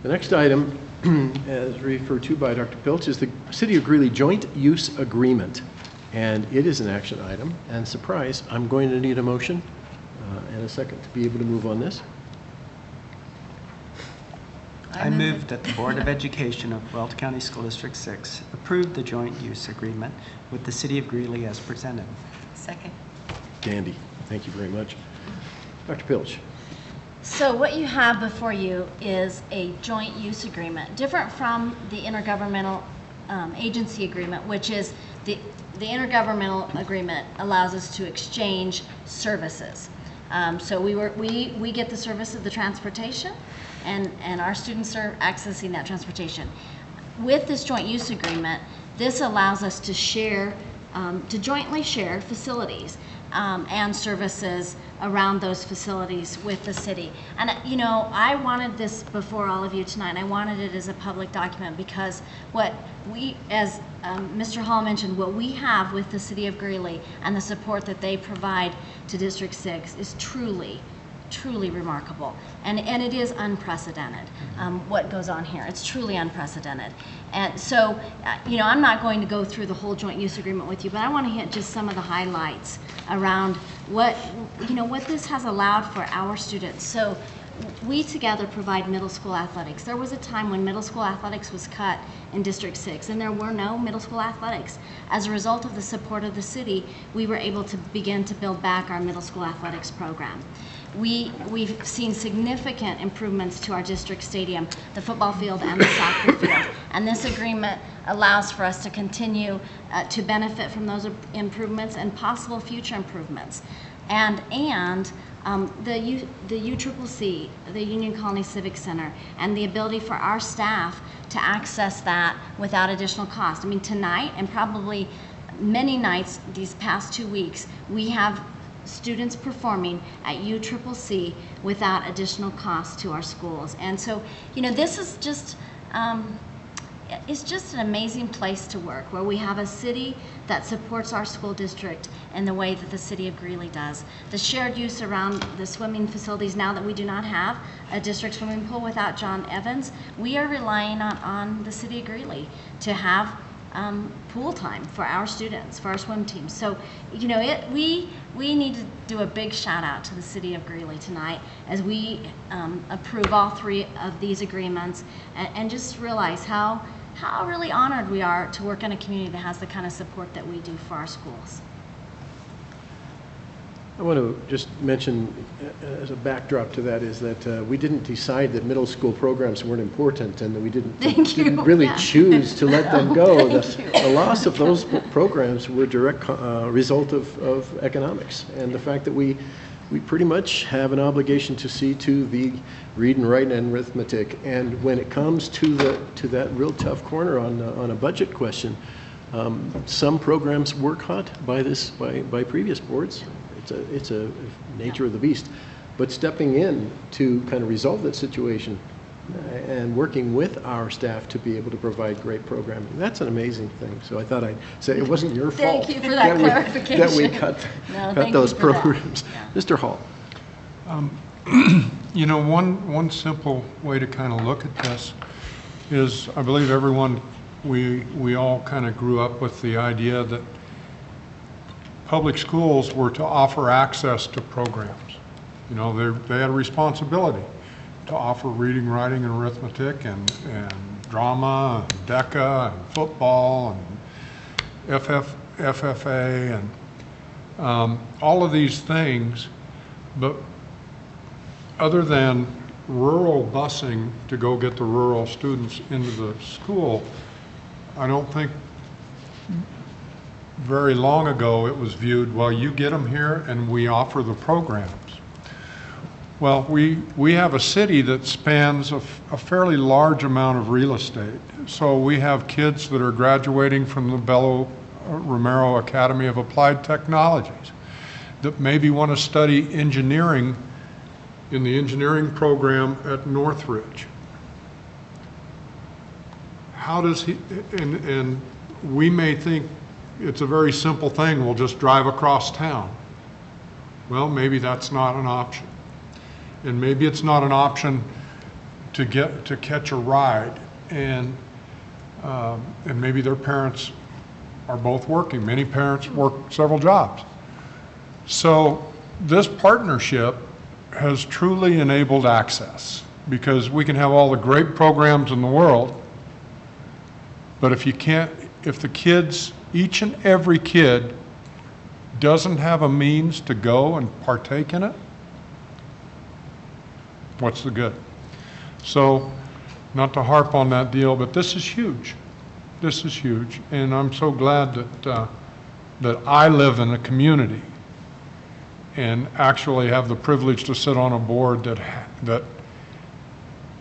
The next item, as referred to by Dr. Pilch, is the City of Greeley Joint Use Agreement. And it is an action item. And surprise, I'm going to need a motion and a second to be able to move on this. I move that the Board of Education of Weld County School District 6 approve the joint use agreement with the City of Greeley as presented. Second. Dandy. Thank you very much. Dr. Pilch. So what you have before you is a joint use agreement, different from the intergovernmental agency agreement, which is the intergovernmental agreement allows us to exchange services. So we get the service of the transportation, and our students are accessing that transportation. With this joint use agreement, this allows us to share, to jointly share facilities and services around those facilities with the city. And you know, I wanted this before all of you tonight. I wanted it as a public document because what we, as Mr. Hall mentioned, what we have with the City of Greeley and the support that they provide to District 6 is truly remarkable, and it is unprecedented. What goes on here, it's truly unprecedented. And so you know, I'm not going to go through the whole joint use agreement with you, but I want to hit just some of the highlights around what, you know, what this has allowed for our students. So we together provide middle school athletics. There was a time when middle school athletics was cut in District 6 and there were no middle school athletics. As a result of the support of the city, we were able to begin to build back our middle school athletics program. We've seen significant improvements to our district stadium, the football field and the soccer field, and this agreement allows for us to continue to benefit from those improvements and possible future improvements. And the UCCC, the Union Colony Civic Center, and the ability for our staff to access that without additional cost. I mean, tonight and probably many nights these past 2 weeks, we have students performing at UCCC without additional cost to our schools. And so, you know, this is just, it's just an amazing place to work, where we have a city that supports our school district in the way that the City of Greeley does. The shared use around the swimming facilities, now that we do not have a district swimming pool without John Evans, we are relying on the City of Greeley to have pool time for our students, for our swim teams. So, you know, we need to do a big shout out to the City of Greeley tonight as we approve all 3 of these agreements, and just realize how really honored we are to work in a community that has the kind of support that we do for our schools. I want to just mention as a backdrop to that is that we didn't decide that middle school programs weren't important, and that we didn't really choose to let them go. The loss of those programs were a direct result of economics, and the fact that we pretty much have an obligation to see to the read and write and arithmetic. And when it comes to that real tough corner on a budget question, some programs were cut by previous boards. It's a nature of the beast. But stepping in to kind of resolve that situation and working with our staff to be able to provide great programming, that's an amazing thing. So I thought I'd say it wasn't your fault. Thank you for that clarification. That we cut those programs. Yeah. Mr. Hall. You know, one simple way to kind of look at this is, I believe everyone, we all kind of grew up with the idea that public schools were to offer access to programs. You know, they had a responsibility to offer reading, writing, and arithmetic, and drama, and DECA, and football, and FFA, and all of these things. But other than rural busing to go get the rural students into the school, I don't think very long ago it was viewed, well, you get them here and we offer the programs. Well, we have a city that spans a fairly large amount of real estate. So we have kids that are graduating from the Belo Romero Academy of Applied Technologies that maybe want to study engineering in the engineering program at Northridge. How does he, and we may think it's a very simple thing, we'll just drive across town. Well, maybe that's not an option. And maybe it's not an option to catch a ride, and maybe their parents are both working. Many parents work several jobs. So this partnership has truly enabled access, because we can have all the great programs in the world, but if the kids, each and every kid doesn't have a means to go and partake in it, what's the good? So, not to harp on that deal, but this is huge. This is huge, and I'm so glad that I live in a community and actually have the privilege to sit on a board that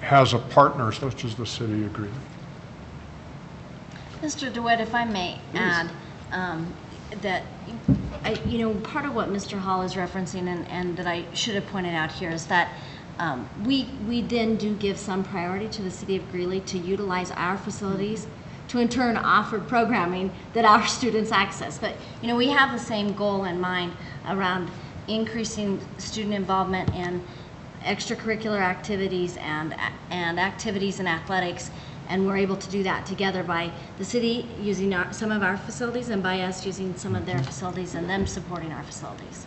has a partner such as the City of Greeley. Mr. DeWitt, if I may add, that, part of what Mr. Hall is referencing and that I should have pointed out here is that we then do give some priority to the City of Greeley to utilize our facilities to in turn offer programming that our students access. But, we have the same goal in mind around increasing student involvement in extracurricular activities and activities in athletics, and we're able to do that together by the city using some of our facilities and by us using some of their facilities and them supporting our facilities.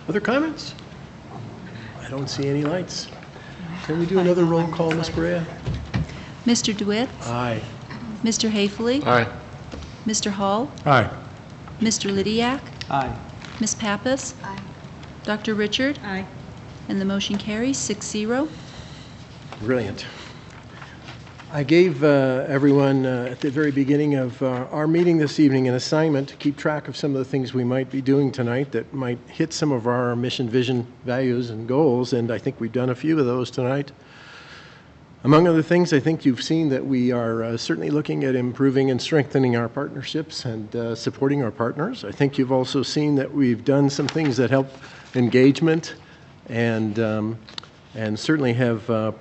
Other comments? I don't see any lights. Can we do another roll call, Ms. Brea? Mr. DeWitt? Aye. Mr. Haefele? Aye. Mr. Hall? Aye. Mr. Lydiak? Aye. Ms. Pappas? Aye. Dr. Richard? Aye. And the motion carries 6-0. Brilliant. I gave everyone at the very beginning of our meeting this evening an assignment to keep track of some of the things we might be doing tonight that might hit some of our mission, vision, values, and goals, and I think we've done a few of those tonight. Among other things, I think you've seen that we are certainly looking at improving and strengthening our partnerships and supporting our partners. I think you've also seen that we've done some things that help engagement and certainly have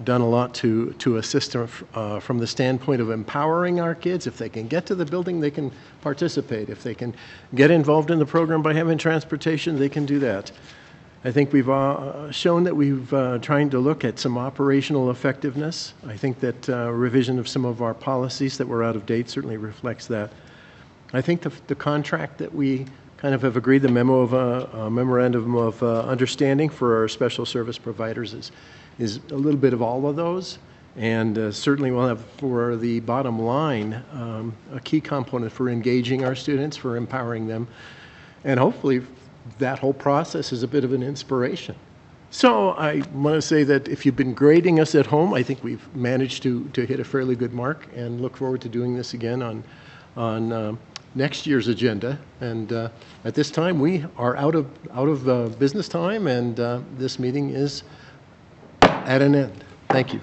done a lot to assist from the standpoint of empowering our kids. If they can get to the building, they can participate. If they can get involved in the program by having transportation, they can do that. I think we've shown that we've trying to look at some operational effectiveness. I think that revision of some of our policies that were out of date certainly reflects that. I think the contract that we kind of have agreed, the memorandum of understanding for our special service providers is a little bit of all of those, and certainly we'll have for the bottom line a key component for engaging our students, for empowering them, and hopefully that whole process is a bit of an inspiration. So I want to say that if you've been grading us at home, I think we've managed to hit a fairly good mark, and look forward to doing this again on next year's agenda. And at this time, we are out of business time, and this meeting is at an end. Thank you.